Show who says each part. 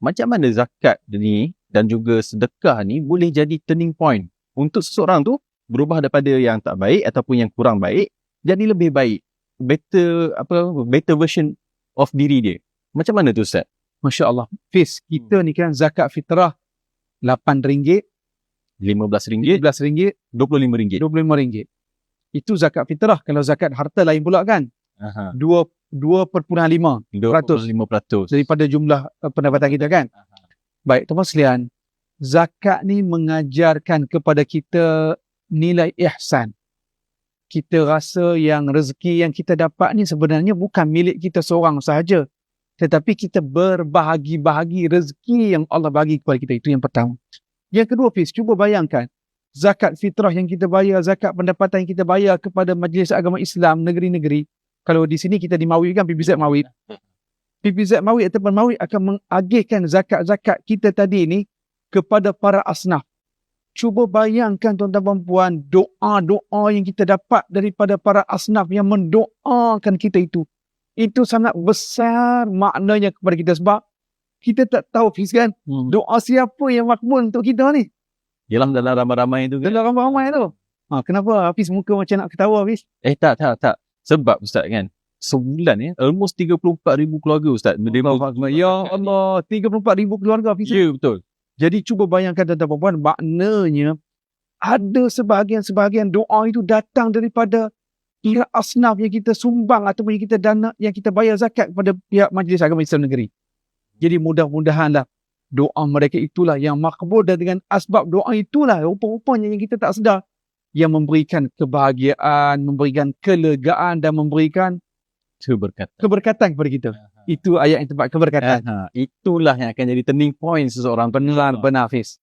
Speaker 1: macam mana zakat ni dan juga sedekah ni boleh jadi turning point untuk seseorang tu berubah daripada yang tak baik ataupun yang kurang baik jadi lebih baik, better version of diri dia. Macam mana tu Ustaz?
Speaker 2: Masya Allah. Fiz, kita ni kan zakat fitrah RM8,
Speaker 1: RM15,
Speaker 2: RM15,
Speaker 1: RM25.
Speaker 2: RM25. Itu zakat fitrah. Kalau zakat harta lain pula kan. 2.5% daripada jumlah pendapatan kita kan. Baik, teman sekalian, zakat ni mengajarkan kepada kita nilai ihsan. Kita rasa yang rezeki yang kita dapat ni sebenarnya bukan milik kita seorang sahaja, tetapi kita berbahagi-bahagi rezeki yang Allah bagi kepada kita. Itu yang pertama. Yang kedua, Fiz, cuba bayangkan zakat fitrah yang kita bayar, zakat pendapatan yang kita bayar kepada Majlis Agama Islam negeri-negeri. Kalau di sini kita di Mawi kan, PPZ Mawi. PPZ Mawi ataupun Mawi akan mengagihkan zakat-zakat kita tadi ni kepada para asnaf. Cuba bayangkan tuan-tuan dan puan, doa-doa yang kita dapat daripada para asnaf yang mendoakan kita itu. Itu sangat besar maknanya kepada kita sebab kita tak tahu, Fiz, kan, doa siapa yang makbul untuk kita ni.
Speaker 1: Yalah, dalam ramai-ramai tu kan.
Speaker 2: Dalam ramai-ramai tu. Kenapa Hafiz muka macam nak ketawa, Hafiz?
Speaker 1: Tak. Sebab Ustaz kan, sebulan ni almost 34,000 keluarga Ustaz.
Speaker 2: Ya Allah, 34,000 keluarga, Hafiz.
Speaker 1: Ya, betul.
Speaker 2: Jadi cuba bayangkan tuan-tuan puan, maknanya ada sebahagian doa itu datang daripada pihak asnaf yang kita sumbang ataupun yang kita dana, yang kita bayar zakat kepada pihak Majlis Agama Islam Negeri. Jadi mudah-mudahanlah doa mereka itulah yang makbul, dan dengan asbab doa itulah rupa-rupanya yang kita tak sedar yang memberikan kebahagiaan, memberikan kelegaan dan memberikan keberkatan kepada kita. Itu ayat yang tepat, keberkatan.
Speaker 1: Itulah yang akan jadi turning point seseorang.
Speaker 2: Benar, Hafiz.